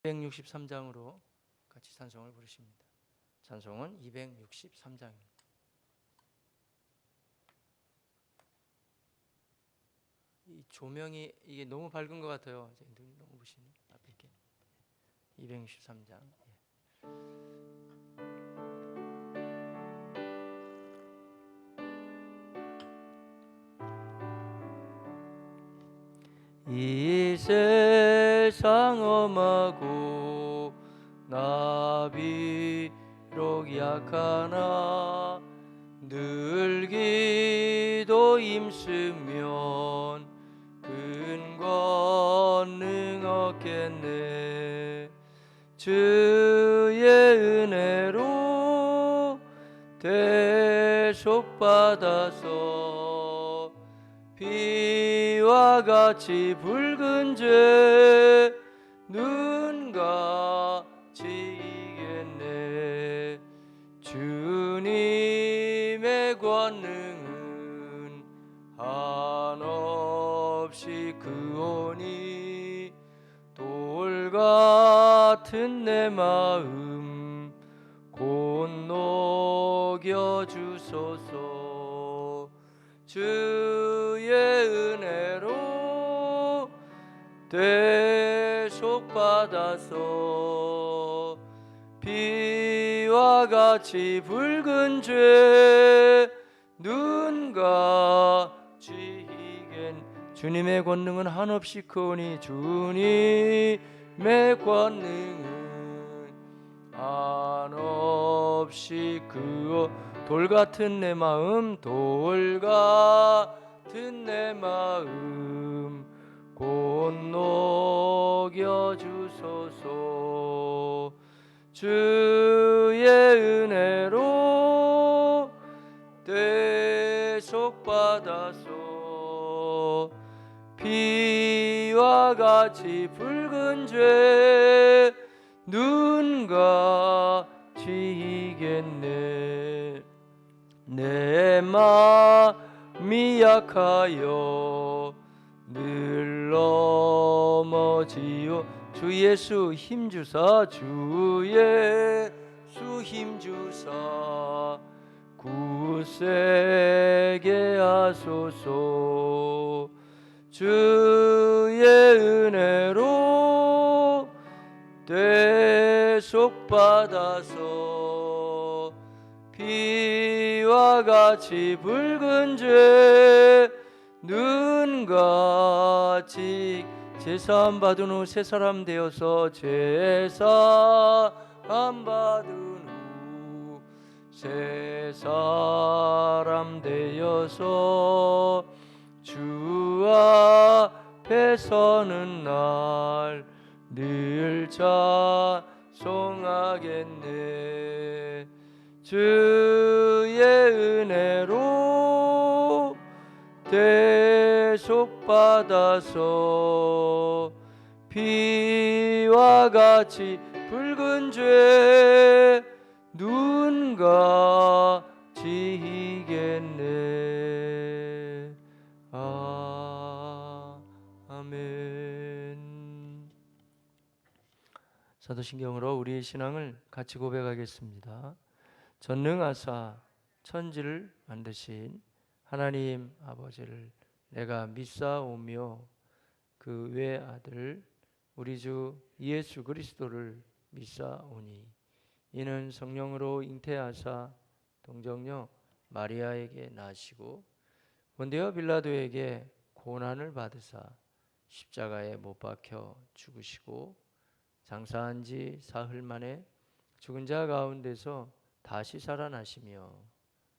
263장으로 같이 찬송을 부르십니다. 찬송은 263장입니다. 이 조명이 이게 너무 밝은 것 같아요. 눈이 너무 부시니 앞에 이렇게 263장. 이 세상 험하고 나 비록 약하나 늘 기도 힘쓰면 큰 권능 얻겠네. 주의 은혜로 대속받아서 비와 같이 붉은 죄 눈같이 이겠네. 주님의 권능은 한없이 크오니 돌 같은 내 마음 곧 녹여주소서. 주의 은혜로 대속받아서 비와 같이 붉은 죄 눈같이 이겐. 주님의 권능은 한없이 크오니 주님의 권능은 한없이 크오. 돌 같은 내 마음 돌 같은 내 마음 곧 녹여주소서. 주의 은혜로 대속받아서 비와 같이 붉은 죄 눈같이 이겠네. 내 마음이 약하여 늘 넘어지요. 주 예수 힘주사 주 예수 힘주사 굳세게 하소서. 주의 은혜로 대속받아서 비와 같이 붉은 죄 눈같이 제사함 받은 후 새 사람 되어서 제사함 받은 후 새 사람 되어서 주 앞에 서는 날 늘 찬송하겠네. 주의 은혜로 대속받아서 비와 같이 붉은 죄 눈같이 이겠네. 아멘. 사도신경으로 우리의 신앙을 같이 고백하겠습니다. 전능하사 천지를 만드신 하나님 아버지를 내가 믿사오며 그 외아들 우리 주 예수 그리스도를 믿사오니 이는 성령으로 잉태하사 동정녀 마리아에게 나시고 본디오 빌라도에게 고난을 받으사 십자가에 못 박혀 죽으시고 장사한 지 사흘 만에 죽은 자 가운데서 다시 살아나시며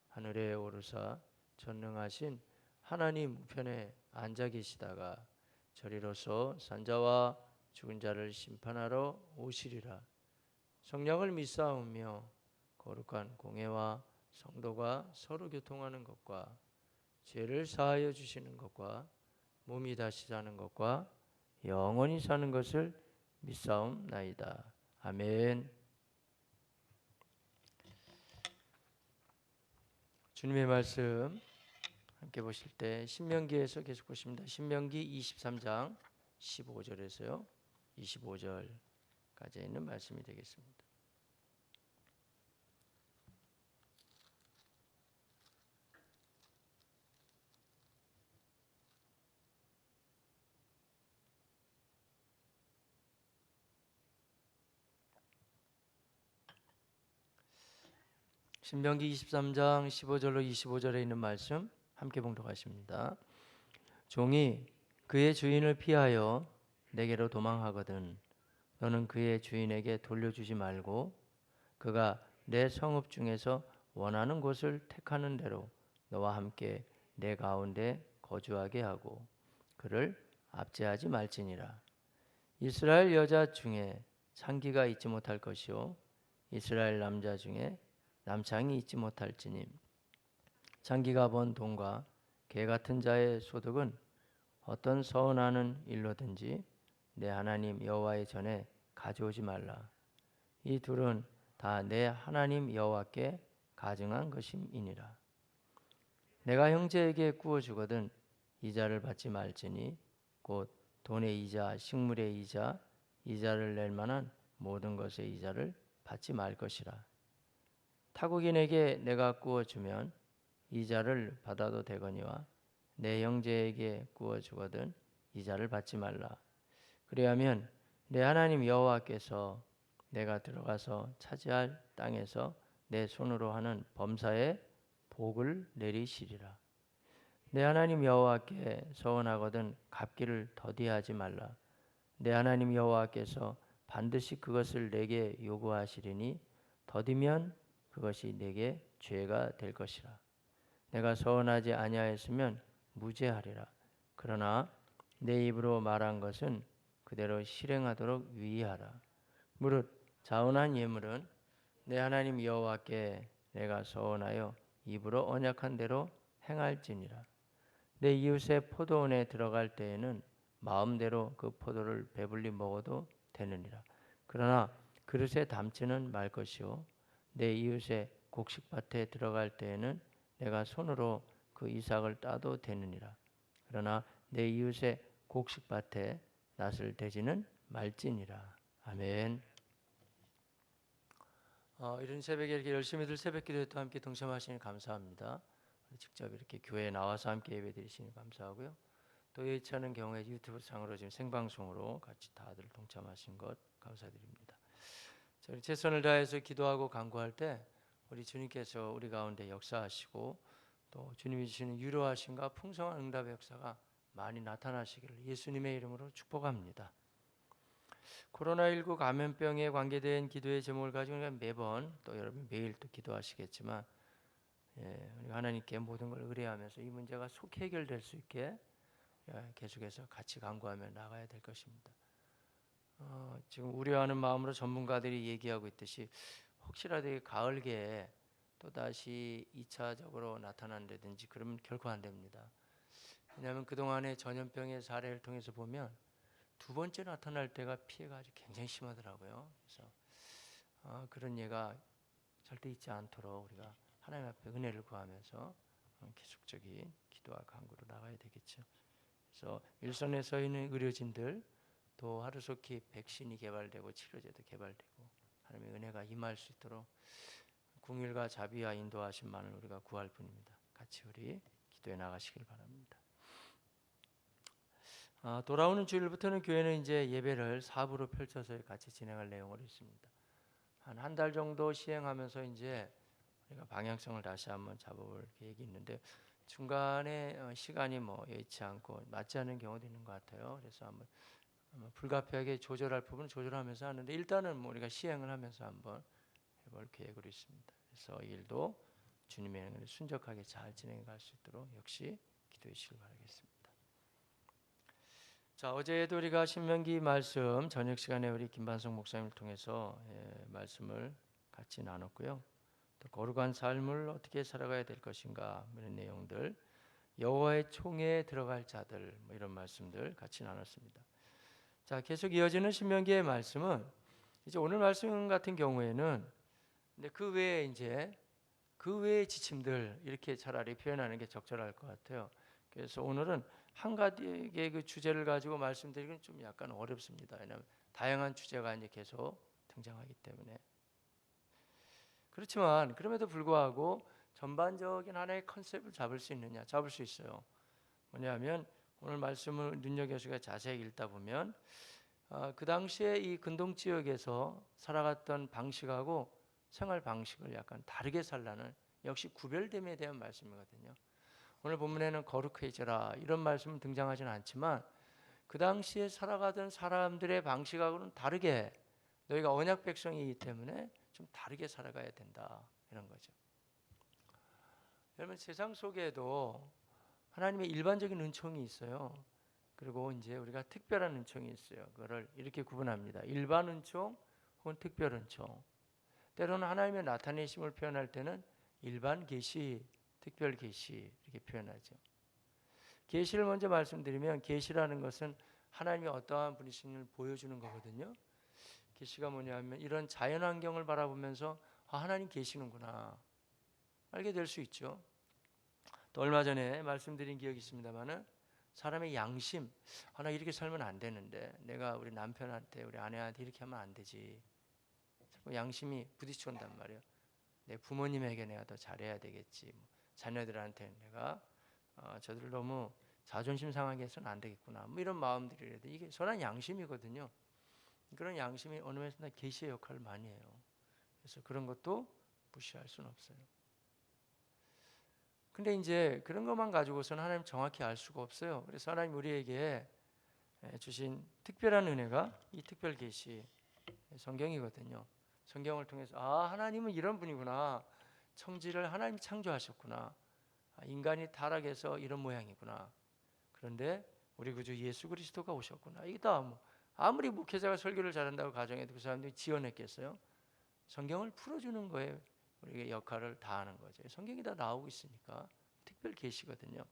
하늘에 오르사 전능하신 하나님 우편에 앉아 계시다가 저리로서 산자와 죽은 자를 심판하러 오시리라. 성령을 믿사오며 거룩한 공회와 성도가 서로 교통하는 것과 죄를 사하여 주시는 것과 몸이 다시 사는 것과 영원히 사는 것을 믿사옵나이다. 아멘. 주님의 말씀 함께 보실 때 신명기에서 계속 보십니다. 신명기 23장 15절에서요 25절 있는 말씀이 되겠습니다. 신명기 23장 15절로 25절에 있는 말씀 함께 봉독하십니다. 종이 그의 주인을 피하여 내게로 도망하거든 너는 그의 주인에게 돌려주지 말고 그가 내 성읍 중에서 원하는 곳을 택하는 대로 너와 함께 내 가운데 거주하게 하고 그를 압제하지 말지니라. 이스라엘 여자 중에 창기가 있지 못할 것이요 이스라엘 남자 중에 남창이 있지 못할지니 창기가 번 돈과 개 같은 자의 소득은 어떤 서운하는 일로든지 내 하나님 여호와의 전에 가져오지 말라. 이 둘은 다 내 하나님 여호와께 가증한 것임이니라. 내가 형제에게 구워 주거든 이자를 받지 말지니 곧 돈의 이자, 식물의 이자, 이자를 낼 만한 모든 것의 이자를 받지 말 것이라. 타국인에게 내가 구워 주면 이자를 받아도 되거니와 내 형제에게 구워 주거든 이자를 받지 말라. 그리하면 내 하나님 여호와께서 내가 들어가서 차지할 땅에서 내 손으로 하는 범사에 복을 내리시리라. 내 하나님 여호와께 서원하거든 갚기를 더디하지 말라. 내 하나님 여호와께서 반드시 그것을 내게 요구하시리니 더디면 그것이 내게 죄가 될 것이라. 내가 서원하지 아니하였으면 무죄하리라. 그러나 내 입으로 말한 것은 그대로 실행하도록 유의하라. 무릇 자원한 예물은 내 하나님 여호와께 내가 서원하여 입으로 언약한 대로 행할지니라. 내 이웃의 포도원에 들어갈 때에는 마음대로 그 포도를 배불리 먹어도 되느니라. 그러나 그릇에 담지는 말 것이요 내 이웃의 곡식밭에 들어갈 때에는 내가 손으로 그 이삭을 따도 되느니라. 그러나 내 이웃의 곡식밭에 낫을 대지는 말지니라. 아멘. 이런 새벽에 이렇게 열심히들 새벽기도에 또 함께 동참하시니 감사합니다. 직접 이렇게 교회에 나와서 함께 예배드리시니 감사하고요. 또 여의치 않은 경우에 유튜브 상으로 지금 생방송으로 같이 다들 동참하신 것 감사드립니다. 저희 최선을 다해서 기도하고 간구할 때 우리 주님께서 우리 가운데 역사하시고 또 주님이 주시는 유로하심과 풍성한 응답의 역사가 많이 나타나시기를 예수님의 이름으로 축복합니다. 코로나19 감염병에 관계된 기도의 제목을 가지고 매번 또 여러분 매일 또 기도하시겠지만 우리 하나님께 모든 걸 의뢰하면서 이 문제가 속 해결될 수 있게 계속해서 같이 간구하며 나가야 될 것입니다. 지금 우려하는 마음으로 전문가들이 얘기하고 있듯이 혹시라도 가을기에 또다시 2차적으로 나타난다든지 그러면 결코 안 됩니다. 왜냐하면 그동안의 전염병의 사례를 통해서 보면 두 번째 나타날 때가 피해가 아주 굉장히 심하더라고요. 그래서 그런 예가 절대 있지 않도록 우리가 하나님 앞에 은혜를 구하면서 계속적인 기도와 간구로 나가야 되겠죠. 그래서 일선에 서 있는 의료진들 또 하루속히 백신이 개발되고 치료제도 개발되고 하나님의 은혜가 임할 수 있도록 궁일과 자비와 인도하심만을 우리가 구할 뿐입니다. 같이 우리 기도해 나가시길 바랍니다. 돌아오는 주일부터는 교회는 이제 예배를 사부로 펼쳐서 같이 진행할 내용으로 있습니다. 한 달 정도 시행하면서 이제 우리가 방향성을 다시 한번 잡아볼 계획이 있는데 중간에 시간이 여의치 않고 맞지 않는 경우도 있는 것 같아요. 그래서 한번 불가피하게 조절할 부분은 조절하면서 하는데 일단은 우리가 시행을 하면서 한번 해볼 계획으로 있습니다. 그래서 이 일도 주님의 은혜를 순적하게 잘 진행해 갈 수 있도록 역시 기도해 주시길 바라겠습니다. 자, 어제도 우리가 신명기 말씀 저녁 시간에 우리 김반성 목사님을 통해서 말씀을 같이 나눴고요. 또 거룩한 삶을 어떻게 살아가야 될 것인가 이런 내용들, 여호와의 총회에 들어갈 자들 이런 말씀들 같이 나눴습니다. 자, 계속 이어지는 신명기의 말씀은 이제 오늘 말씀 같은 경우에는 근데 그 외의 지침들 이렇게 차라리 표현하는 게 적절할 것 같아요. 그래서 오늘은 한 가지의 그 주제를 가지고 말씀드리기는 좀 약간 어렵습니다. 왜냐하면 다양한 주제가 이제 계속 등장하기 때문에. 그렇지만 그럼에도 불구하고 전반적인 하나의 컨셉을 잡을 수 있느냐? 잡을 수 있어요. 뭐냐면 오늘 말씀을 눈여겨서 자세히 읽다 보면 그 당시에 이 근동 지역에서 살아갔던 방식하고 생활 방식을 약간 다르게 살라는, 역시 구별됨에 대한 말씀이거든요. 오늘 본문에는 거룩해지라 이런 말씀은 등장하지는 않지만 그 당시에 살아가던 사람들의 방식하고는 다르게 너희가 언약 백성이기 때문에 좀 다르게 살아가야 된다, 이런 거죠. 여러분, 세상 속에도 하나님의 일반적인 은총이 있어요. 그리고 이제 우리가 특별한 은총이 있어요. 그거를 이렇게 구분합니다. 일반 은총 혹은 특별 은총. 때로는 하나님의 나타내심을 표현할 때는 일반 계시, 특별 계시 이렇게 표현하죠. 계시를 먼저 말씀드리면, 계시라는 것은 하나님이 어떠한 분이신지를 보여주는 거거든요. 계시가 뭐냐면 이런 자연 환경을 바라보면서 하나님 계시는구나 알게 될 수 있죠. 또 얼마 전에 말씀드린 기억이 있습니다만은 사람의 양심, 나 이렇게 살면 안 되는데, 내가 우리 남편한테 우리 아내한테 이렇게 하면 안 되지, 자꾸 양심이 부딪혀온단 말이에요. 내 부모님에게 내가 더 잘해야 되겠지, 자녀들한테 내가 저들을 너무 자존심 상하게 해서는 안 되겠구나, 이런 마음들이, 이게 선한 양심이거든요. 그런 양심이 어느 면에서 계시의 역할을 많이 해요. 그래서 그런 것도 무시할 수는 없어요. 근데 이제 그런 것만 가지고서는 하나님 정확히 알 수가 없어요. 그래서 하나님 우리에게 주신 특별한 은혜가 이 특별 계시 성경이거든요. 성경을 통해서 하나님은 이런 분이구나, 천지를 하나님이 창조하셨구나, 인간이 타락해서 이런 모양이구나, 그런데 우리 구주 예수 그리스도가 오셨구나. 이게 다 아무리 목회자가 설교를 잘한다고 가정해도 그 사람들이 지어냈겠어요? 성경을 풀어주는 거에 우리의 역할을 다하는 거죠. 성경이 다 나오고 있으니까 특별 계시거든요.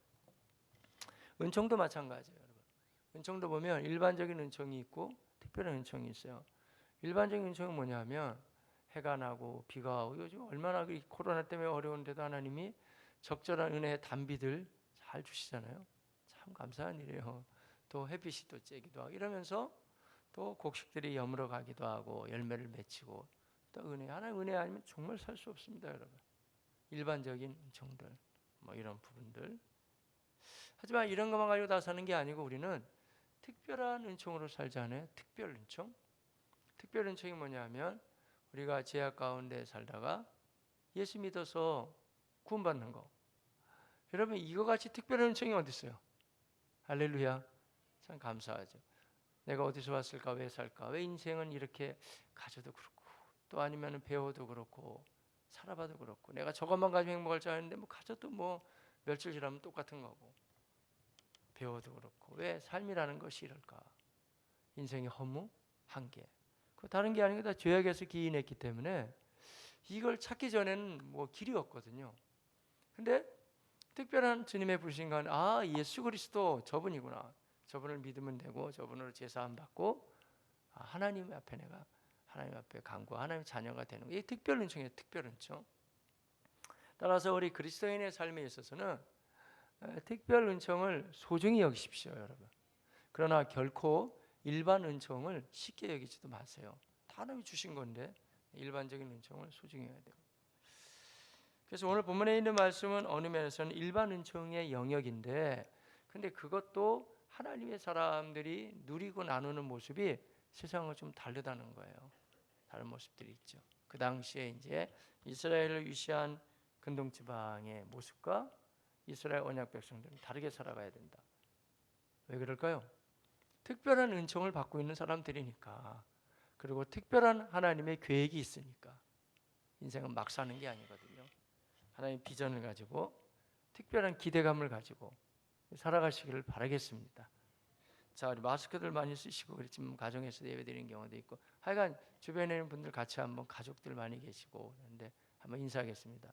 은총도 마찬가지예요, 여러분. 은총도 보면 일반적인 은총이 있고 특별한 은총이 있어요. 일반적인 은총은 뭐냐면 해가 나고 비가 오고, 요즘 얼마나 코로나 때문에 어려운데도 하나님이 적절한 은혜의 단비들 잘 주시잖아요. 참 감사한 일이에요. 또 햇빛이 또 쬐기도 하고 이러면서 또 곡식들이 여물어 가기도 하고 열매를 맺히고, 또 은혜, 하나님 은혜 아니면 정말 살 수 없습니다, 여러분. 일반적인 은총들 이런 부분들. 하지만 이런 것만 가지고 다 사는 게 아니고 우리는 특별한 은총으로 살잖아요. 특별 은총. 특별 은총이 뭐냐면 우리가 죄악 가운데 살다가 예수 믿어서 구원받는 거. 여러분, 이거 같이 특별한 은총이 어디 있어요? 할렐루야. 참 감사하죠. 내가 어디서 왔을까, 왜 살까, 왜 인생은 이렇게 가져도 그렇고, 또 아니면 배워도 그렇고, 살아봐도 그렇고, 내가 저것만 가지고 행복할 줄 아는데 가져도 며칠 지나면 똑같은 거고, 배워도 그렇고, 왜 삶이라는 것이 이럴까? 인생의 허무, 한계. 그 다른 게 아니고 다 죄악에서 기인했기 때문에 이걸 찾기 전에는 길이 없거든요. 근데 특별한 주님의 부르심과는 예수 그리스도 저분이구나, 저분을 믿으면 되고 저분으로 제사함 받고 하나님 앞에 내가 하나님 앞에 간구, 하나님의 자녀가 되는 게 특별 은총이에요. 특별 은총. 따라서 우리 그리스도인의 삶에 있어서는 특별 은총을 소중히 여기십시오, 여러분. 그러나 결코 일반 은총을 쉽게 여기지도 마세요. 다 하나님이 주신 건데 일반적인 은총을 소중히 해야 돼요. 그래서 오늘 본문에 있는 말씀은 어느 면에서는 일반 은총의 영역인데, 근데 그것도 하나님의 사람들이 누리고 나누는 모습이 세상과 좀 다르다는 거예요. 다른 모습들이 있죠. 그 당시에 이제 이스라엘을 위시한 근동 지방의 모습과 이스라엘 언약 백성들은 다르게 살아가야 된다. 왜 그럴까요? 특별한 은총을 받고 있는 사람들이니까, 그리고 특별한 하나님의 계획이 있으니까. 인생은 막 사는 게 아니거든요. 하나님의 비전을 가지고 특별한 기대감을 가지고 살아가시기를 바라겠습니다. 자, 우리 마스크들 많이 쓰시고 그렇지만 가정에서 예배드리는 경우도 있고, 하여간 주변에 있는 분들 같이 한번, 가족들 많이 계시고 그런데 한번 인사하겠습니다.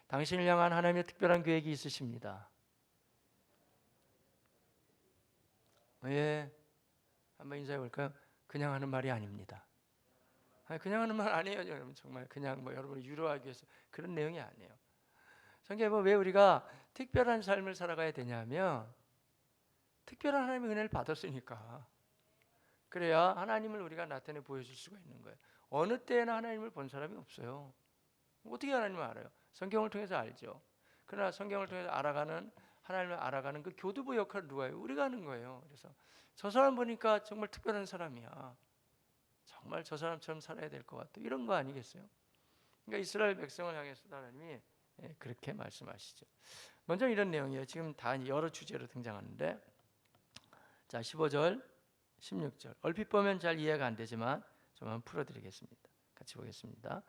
당신을 향한 하나님의 특별한 계획이 있으십니다. 예, 한번 인사해 볼까요? 그냥 하는 말이 아닙니다. 그냥 하는 말 아니에요, 여러분. 정말 그냥 여러분을 유로하기 위해서 그런 내용이 아니에요. 성경에 왜 우리가 특별한 삶을 살아가야 되냐면, 특별한 하나님의 은혜를 받았으니까. 그래야 하나님을 우리가 나타내 보여줄 수가 있는 거예요. 어느 때나 하나님을 본 사람이 없어요. 어떻게 하나님을 알아요? 성경을 통해서 알죠. 그러나 성경을 통해서 알아가는, 하나님을 알아가는 그 교두보 역할을 누가 해요? 우리가 하는 거예요. 그래서 저 사람 보니까 정말 특별한 사람이야, 정말 저 사람처럼 살아야 될 것 같다, 이런 거 아니겠어요? 그러니까 이스라엘 백성을 향해서 하나님이 그렇게 말씀하시죠. 먼저 이런 내용이에요. 지금 다 여러 주제로 등장하는데, 자 15절 16절 얼핏 보면 잘 이해가 안 되지만 좀 한번 풀어드리겠습니다. 같이 보겠습니다.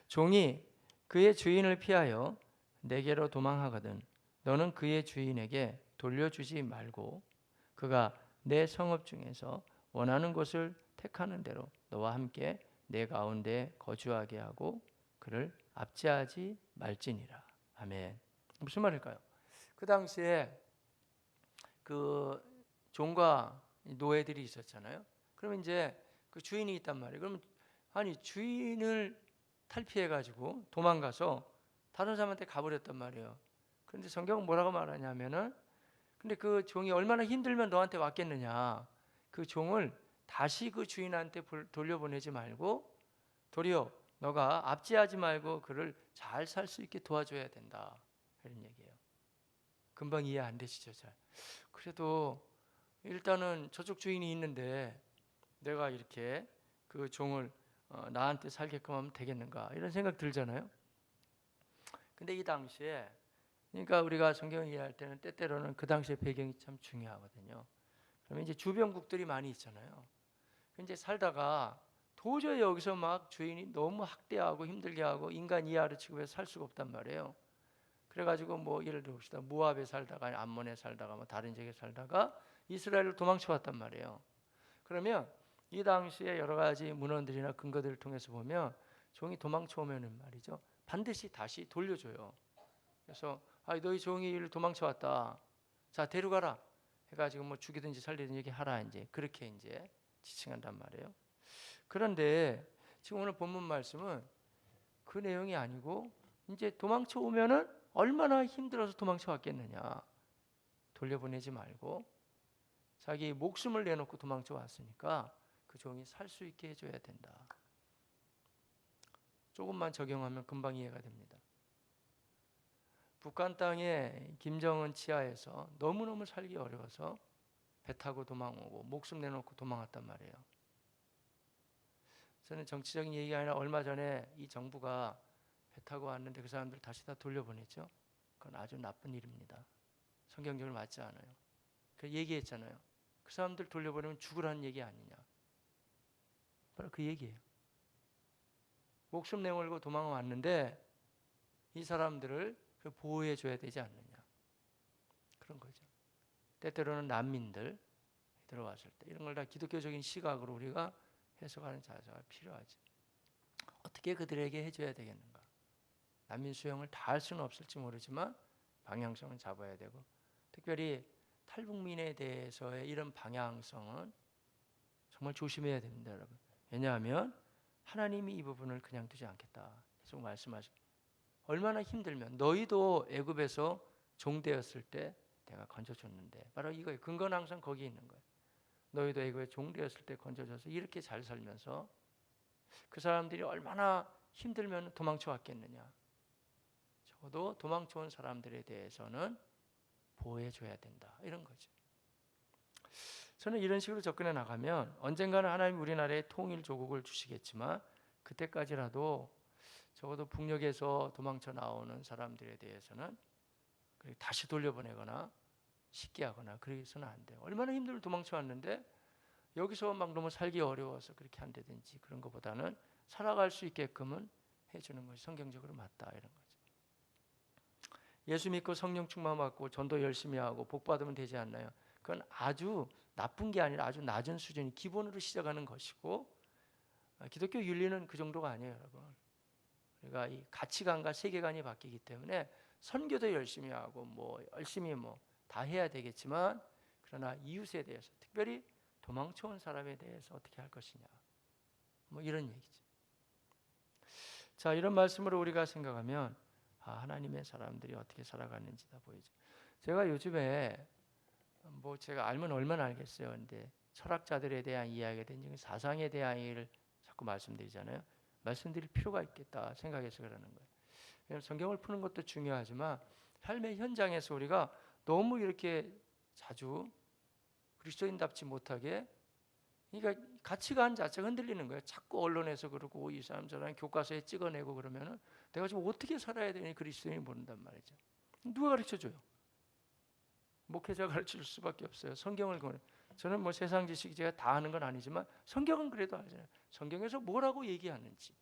종이 그의 주인을 피하여 내게로 도망하거든 너는 그의 주인에게 돌려주지 말고 그가 내 성읍 중에서 원하는 곳을 택하는 대로 너와 함께 내 가운데 거주하게 하고 그를 압제하지 말지니라. 아멘. 무슨 말일까요? 그 당시에 그 종과 노예들이 있었잖아요. 그러면 이제 그 주인이 있단 말이에요. 그러면 아니 주인을 탈피해 가지고 도망가서 다른 사람한테 가버렸단 말이에요. 그런데 성경은 뭐라고 말하냐면은, 근데 그 종이 얼마나 힘들면 너한테 왔겠느냐. 그 종을 다시 그 주인한테 돌려보내지 말고 도리어 너가 압제하지 말고 그를 잘 살 수 있게 도와줘야 된다, 이런 얘기예요. 금방 이해 안 되시죠? 잘. 그래도 일단은 저쪽 주인이 있는데 내가 이렇게 그 종을 나한테 살게끔 하면 되겠는가, 이런 생각 들잖아요. 근데 이 당시에, 그러니까 우리가 성경을 이해할 때는 때때로는 그 당시의 배경이 참 중요하거든요. 그러면 이제 주변국들이 많이 있잖아요. 이제 살다가 도저히 여기서 막 주인이 너무 학대하고 힘들게 하고 인간 이하로 취급해서 살 수가 없단 말이에요. 그래가지고 뭐 예를 들어 봅시다. 모압에 살다가, 암몬에 살다가, 뭐 다른 지역에 살다가 이스라엘로 도망쳐 왔단 말이에요. 그러면 이 당시에 여러 가지 문헌들이나 근거들을 통해서 보면 종이 도망쳐 오면은 말이죠, 반드시 다시 돌려줘요. 그래서 너희 종이 이를 도망쳐 왔다, 자 데려가라 해가지고 뭐 죽이든지 살리든지 얘기하라, 이제 그렇게 이제 지칭한단 말이에요. 그런데 지금 오늘 본문 말씀은 그 내용이 아니고, 이제 도망쳐 오면은 얼마나 힘들어서 도망쳐 왔겠느냐. 돌려보내지 말고 자기 목숨을 내놓고 도망쳐 왔으니까 그 종이 살 수 있게 해줘야 된다. 조금만 적용하면 금방 이해가 됩니다. 북한 땅에 김정은 치하에서 너무너무 살기 어려워서 배 타고 도망오고 목숨 내놓고 도망왔단 말이에요. 저는 정치적인 얘기가 아니라 얼마 전에 이 정부가 배 타고 왔는데 그 사람들 다시 다 돌려보냈죠. 그건 아주 나쁜 일입니다. 성경적으로 맞지 않아요. 그 얘기했잖아요. 그 사람들 돌려보내면 죽으라는 얘기 아니냐. 바로 그 얘기예요. 목숨 내몰고 도망왔는데 이 사람들을 보호해 줘야 되지 않느냐, 그런 거죠. 때때로는 난민들 들어왔을 때 이런 걸 다 기독교적인 시각으로 우리가 해석하는 자세가 필요하죠. 어떻게 그들에게 해줘야 되겠는가. 난민 수용을 다 할 수는 없을지 모르지만 방향성은 잡아야 되고, 특별히 탈북민에 대해서의 이런 방향성은 정말 조심해야 됩니다, 여러분. 왜냐하면 하나님이 이 부분을 그냥 두지 않겠다 계속 말씀하시고, 얼마나 힘들면 너희도 애굽에서 종되었을 때 내가 건져줬는데, 바로 이거예요. 근거는 항상 거기에 있는 거예요. 너희도 애굽에 종되었을 때 건져줘서 이렇게 잘 살면서 그 사람들이 얼마나 힘들면 도망쳐 왔겠느냐. 적어도 도망쳐 온 사람들에 대해서는 보호해 줘야 된다, 이런 거죠. 저는 이런 식으로 접근해 나가면 언젠가는 하나님 우리나라에 통일 조국을 주시겠지만 그때까지라도 적어도 북녘에서 도망쳐 나오는 사람들에 대해서는 다시 돌려보내거나 쉽게 하거나 그러서는 안 돼요. 얼마나 힘들고 도망쳐 왔는데 여기서 막 너무 살기 어려워서 그렇게 한다든지, 그런 것보다는 살아갈 수 있게끔은 해주는 것이 성경적으로 맞다, 이런 거죠. 예수 믿고 성령 충만 받고 전도 열심히 하고 복 받으면 되지 않나요? 그건 아주 나쁜 게 아니라 아주 낮은 수준이 기본으로 시작하는 것이고, 기독교 윤리는 그 정도가 아니에요, 여러분. 우리가 이 가치관과 세계관이 바뀌기 때문에 선교도 열심히 하고 뭐 열심히 뭐 다 해야 되겠지만, 그러나 이웃에 대해서, 특별히 도망쳐 온 사람에 대해서 어떻게 할 것이냐, 뭐 이런 얘기죠. 자, 이런 말씀으로 우리가 생각하면 하나님의 사람들이 어떻게 살아가는지 다 보이죠. 제가 요즘에 뭐 제가 알면 얼마나 알겠어요. 근데 철학자들에 대한 이야기가 된 사상에 대한 이야기를 자꾸 말씀드리잖아요. 말씀드릴 필요가 있겠다 생각해서 그러는 거예요. 왜냐하면 성경을 푸는 것도 중요하지만 삶의 현장에서 우리가 너무 이렇게 자주 그리스도인답지 못하게, 그러니까 가치관 자체가 흔들리는 거예요. 자꾸 언론에서 그러고 이 사람 저랑 교과서에 찍어내고 그러면은 내가 지금 어떻게 살아야 되니 그리스도인이 모른단 말이죠. 누가 가르쳐줘요? 목회자가 가르칠 수밖에 없어요. 성경을 보는. 저는 뭐 세상 지식 제가 다 아는 건 아니지만 성경은 그래도 알잖아요. 성경에서 뭐라고 얘기하는지.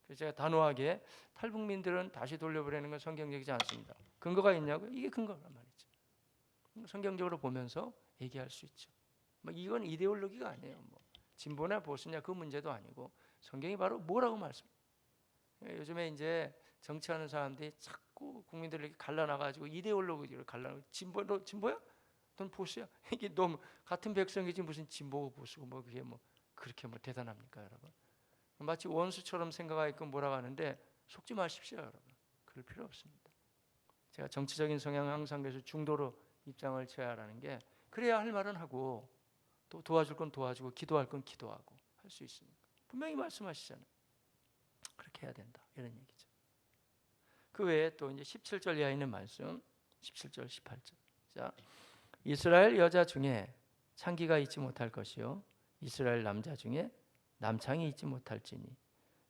그래서 제가 단호하게 탈북민들은 다시 돌려보내는 건 성경적이지 않습니다. 근거가 있냐고요? 이게 근거란 말이죠. 성경적으로 보면서 얘기할 수 있죠. 뭐 이건 이데올로기가 아니에요. 뭐 진보냐 보수냐 그 문제도 아니고 성경이 바로 뭐라고 말씀. 요즘에 이제 정치하는 사람들이 자꾸 국민들에게 갈라놔가지고 이데올로기를 갈라놓고 너 진보야? 넌 보수야? 이게 너무 같은 백성이지 무슨 진보고 보수고 뭐 그게 뭐 그렇게 뭐 대단합니까, 여러분? 마치 원수처럼 생각하게끔 뭐라고 하는데 속지 마십시오, 여러분. 그럴 필요 없습니다. 제가 정치적인 성향을 항상 그래서 중도로 입장을 취하라는 게, 그래야 할 말은 하고 또 도와줄 건 도와주고 기도할 건 기도하고 할 수 있습니다. 분명히 말씀하시잖아요. 그렇게 해야 된다 이런 얘기죠. 그 외에 또 이제 17절 이하에 있는 말씀, 17절 18절. 자, 이스라엘 여자 중에 창기가 있지 못할 것이요 이스라엘 남자 중에 남창이 있지 못할지니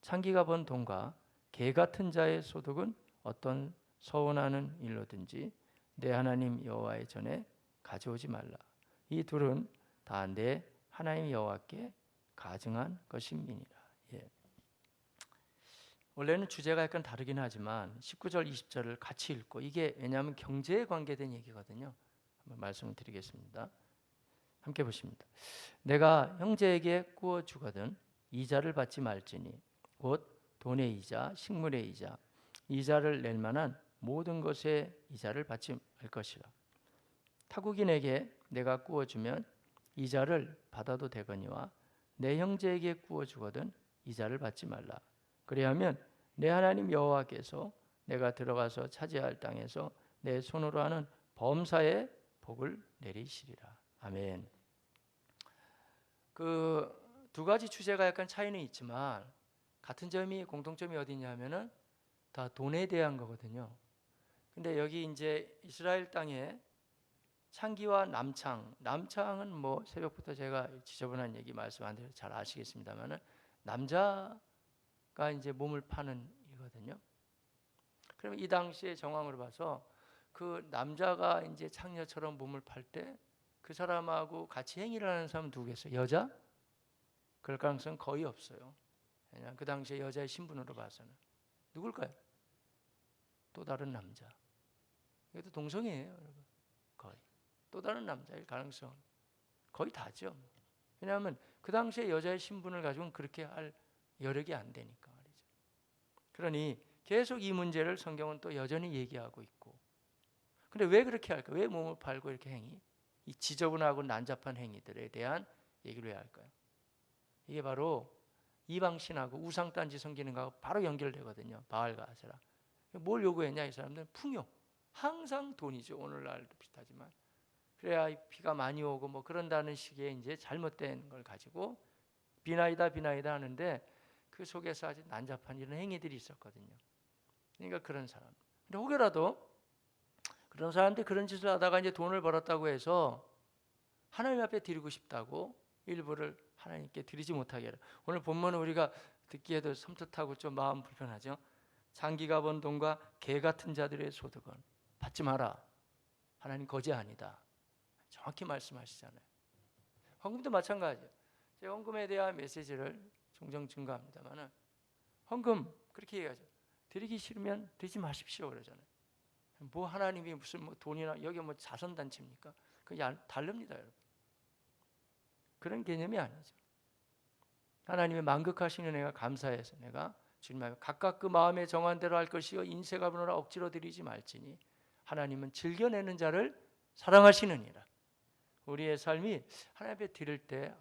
창기가 번 돈과 개 같은 자의 소득은 어떤 서운하는 일로든지 내 하나님 여호와의 전에 가져오지 말라. 이 둘은 다 내 하나님 여호와께 가증한 것임이니라. 예. 원래는 주제가 약간 다르긴 하지만 19절 20절을 같이 읽고, 이게 왜냐하면 경제에 관계된 얘기거든요. 한번 말씀을 드리겠습니다. 함께 보십니다. 내가 형제에게 구워 주거든 이자를 받지 말지니 곧 돈의 이자, 식물의 이자, 이자를 낼 만한 모든 것의 이자를 받지 말 것이라. 타국인에게 내가 구워 주면 이자를 받아도 되거니와 내 형제에게 구워 주거든 이자를 받지 말라. 그리하면 내 하나님 여호와께서 내가 들어가서 차지할 땅에서 내 손으로 하는 범사에 복을 내리시리라. 아멘. 그 두 가지 주제가 약간 차이는 있지만 같은 점이, 공통점이 어디냐면은 다 돈에 대한 거거든요. 근데 여기 이제 이스라엘 땅에 창기와 남창은 뭐 새벽부터 제가 지저분한 얘기 말씀 안 드려서 잘 아시겠습니다만은 남자가 이제 몸을 파는 이거든요. 그러면 이 당시의 정황으로 봐서 그 남자가 이제 창녀처럼 몸을 팔 때 그 사람하고 같이 행위를 하는 사람은 누구겠어요? 여자? 그럴 가능성은 거의 없어요. 왜냐하면 그 당시에 여자의 신분으로 봐서는 누굴까요? 또 다른 남자. 이것도 동성이에요, 여러분. 거의 또 다른 남자일 가능성 거의 다죠. 왜냐하면 그 당시에 여자의 신분을 가지고는 그렇게 할 여력이 안 되니까 말이죠. 그러니 계속 이 문제를 성경은 또 여전히 얘기하고 있고, 근데 왜 그렇게 할까? 왜 몸을 팔고 이렇게 행위? 이 지저분하고 난잡한 행위들에 대한 얘기를 왜 할까요? 이게 바로 이방신하고 우상단지 섬기는 거하고 바로 연결되거든요. 바알과 아세라. 뭘 요구했냐 이 사람들은? 풍요. 항상 돈이죠. 오늘날도 비슷하지만. 그래야 비가 많이 오고 뭐 그런다는 식의 이제 잘못된 걸 가지고 비나이다 하는데 그 속에서 아주 난잡한 이런 행위들이 있었거든요. 그러니까 그런 사람. 근데 혹여라도 그런 사람들이 그런 짓을 하다가 이제 돈을 벌었다고 해서 하나님 앞에 드리고 싶다고 일부를 하나님께 드리지 못하게 하라. 오늘 본문은 우리가 듣기에도 섬뜩하고 좀 마음 불편하죠. 장기가 번 돈과 개 같은 자들의 소득은 받지 마라. 하나님 거지 아니다. 정확히 말씀하시잖아요. 헌금도 마찬가지예요. 제가 헌금에 대한 메시지를 종종 증거합니다만 헌금 그렇게 얘기하죠. 드리기 싫으면 드리지 마십시오 그러잖아요. 뭐 하나님이 무슨 뭐 돈이나 여기 뭐 자선단체입니까? 그게 다릅니다, 여러분. 그런 개념이 아니죠. 하나님의 만극하신 은혜가 감사해서 내가 주님 앞에 각각 그 마음의 정한 대로 할 것이요 인쇄가 보노라 억지로 드리지 말지니 하나님은 즐겨내는 자를 사랑하시느니라. 우리의 삶이 하나님 앞에 드릴 때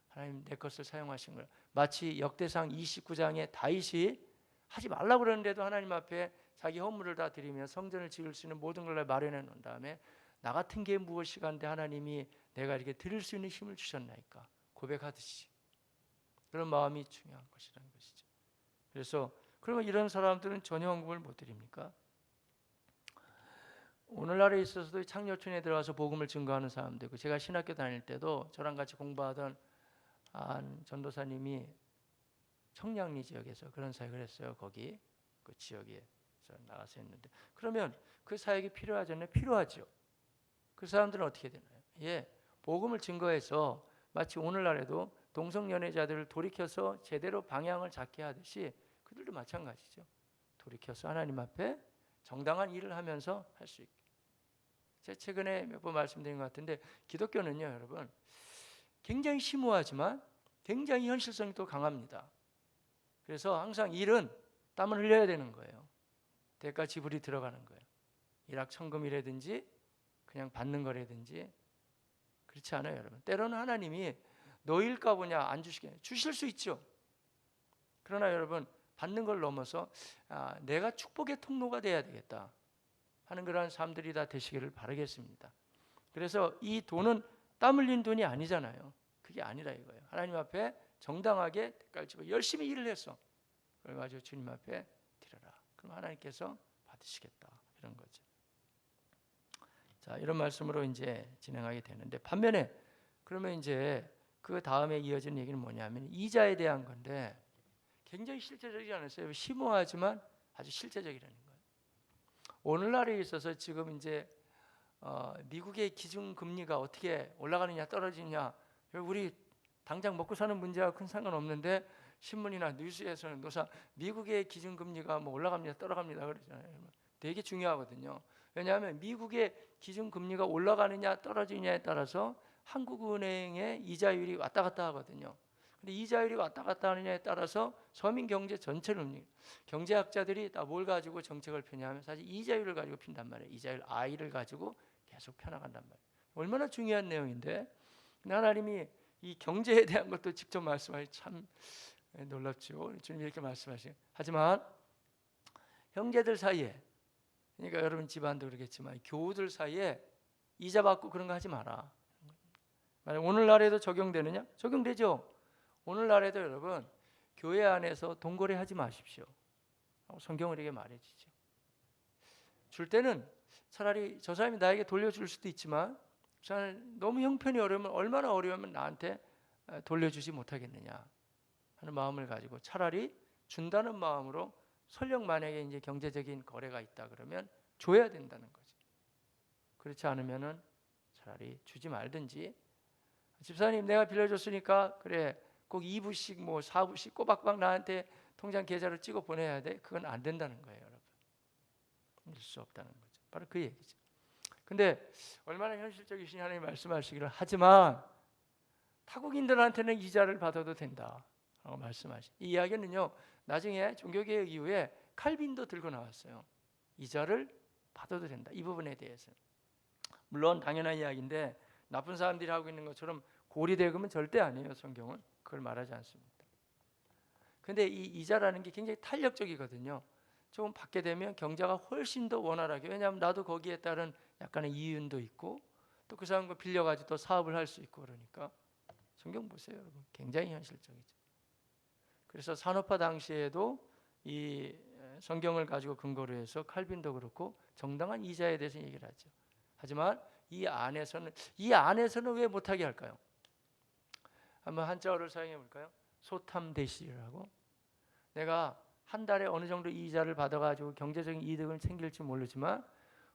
하나님 내 것을 사용하신 걸, 마치 역대상 29장에 다윗이 하지 말라고 그러는데도 하나님 앞에 자기 허물을 다 드리며 성전을 지을 수 있는 모든 걸 마련해 놓은 다음에 나 같은 게 무엇이간데 하나님이 내가 이렇게 드릴 수 있는 힘을 주셨나이까 고백하듯이 그런 마음이 중요한 것이라는 것이죠. 그래서 그러면 이런 사람들은 전혀 헌금을 못 드립니까? 오늘날에 있어서도 창녀촌에 들어가서 복음을 증거하는 사람도 있고, 제가 신학교 다닐 때도 저랑 같이 공부하던 한 전도사님이 청량리 지역에서 그런 사역을 했어요. 거기 그 지역에서 나가서 했는데, 그러면 그 사역이 필요하잖아요. 필요하죠. 그 사람들은 어떻게 되나요? 예, 복음을 증거해서 마치 오늘날에도 동성연애자들을 돌이켜서 제대로 방향을 잡게 하듯이 그들도 마찬가지죠. 돌이켜서 하나님 앞에 정당한 일을 하면서 할 수 있게. 제가 최근에 몇 번 말씀드린 것 같은데, 기독교는요, 여러분, 굉장히 심오하지만 굉장히 현실성이 또 강합니다. 그래서 항상 일은 땀을 흘려야 되는 거예요. 대가 지불이 들어가는 거예요. 일확천금이라든지 그냥 받는 거라든지. 그렇지 않아요, 여러분. 때로는 하나님이 너일까 보냐 안 주시게 주실 수 있죠. 그러나 여러분, 받는 걸 넘어서 내가 축복의 통로가 돼야 되겠다 하는 그러한 삶들이 다 되시기를 바라겠습니다. 그래서 이 돈은 땀 흘린 돈이 아니잖아요. 그게 아니라 이거예요. 하나님 앞에 정당하게 대가를 지불 열심히 일을 해서 그걸 가지고 주님 앞에 드려라. 그럼 하나님께서 받으시겠다, 이런 거죠. 자, 이런 말씀으로 이제 진행하게 되는데, 반면에 그러면 이제 그 다음에 이어지는 얘기는 뭐냐면 이자에 대한 건데, 굉장히 실제적이지 않았어요? 심오하지만 아주 실제적이라는 거예요. 오늘날에 있어서 지금 이제 미국의 기준 금리가 어떻게 올라가느냐 떨어지냐, 우리 당장 먹고 사는 문제와 큰 상관없는데 신문이나 뉴스에서는 노사 미국의 기준 금리가 뭐 올라갑니다, 떨어갑니다 그러잖아요. 되게 중요하거든요. 왜냐하면 미국의 기준 금리가 올라가느냐 떨어지느냐에 따라서 한국은행의 이자율이 왔다 갔다 하거든요. 근데 이자율이 왔다 갔다 하느냐에 따라서 서민 경제 전체를 움직여요. 경제학자들이 다 뭘 가지고 정책을 펴냐면 사실 이자율을 가지고 핀단 말이에요. 이자율 I를 가지고 계속 펴나간단 말이에요. 얼마나 중요한 내용인데, 근데 하나님이 이 경제에 대한 것도 직접 말씀하시, 참 놀랍죠. 주님 이렇게 말씀하시요. 하지만 형제들 사이에, 그러니까 여러분 집안도 그렇겠지만 교우들 사이에 이자 받고 그런 거 하지 마라. 오늘날에도 적용되느냐? 적용되죠. 오늘날에도 여러분 교회 안에서 돈거래 하지 마십시오. 성경을 이렇게 말해주죠. 줄 때는 차라리 저 사람이 나에게 돌려줄 수도 있지만 너무 형편이 어려우면, 얼마나 어려우면 나한테 돌려주지 못하겠느냐 하는 마음을 가지고 차라리 준다는 마음으로, 설령 만약에 이제 경제적인 거래가 있다 그러면 줘야 된다는 거죠. 그렇지 않으면은 차라리 주지 말든지, 집사님 내가 빌려줬으니까 그래 꼭 2부씩 뭐 4부씩 꼬박꼬박 나한테 통장 계좌를 찍어 보내야 돼? 그건 안 된다는 거예요, 여러분. 이럴 수 없다는 거죠. 바로 그 얘기죠. 근데 얼마나 현실적이신 하나님 말씀하시기를, 하지만 타국인들한테는 이자를 받아도 된다라고 말씀하시. 이 이야기는요, 나중에 종교개혁 이후에 칼빈도 들고 나왔어요. 이자를 받아도 된다, 이 부분에 대해서. 물론 당연한 이야기인데 나쁜 사람들이 하고 있는 것처럼 고리대금은 절대 아니에요. 성경은 그걸 말하지 않습니다. 근데 이 이자라는 게 굉장히 탄력적이거든요. 조금 받게 되면 경제가 훨씬 더 원활하게, 왜냐하면 나도 거기에 따른 약간의 이윤도 있고 또 그 사람과 빌려가지고 또 사업을 할 수 있고, 그러니까 성경 보세요, 여러분. 굉장히 현실적이죠. 그래서 산업화 당시에도 이 성경을 가지고 근거로 해서 칼빈도 그렇고 정당한 이자에 대해서 얘기를 하죠. 하지만 이 안에서는 왜 못하게 할까요? 한번 한자어를 사용해 볼까요? 소탐대실이라고. 내가 한 달에 어느 정도 이자를 받아가지고 경제적인 이득을 챙길지 모르지만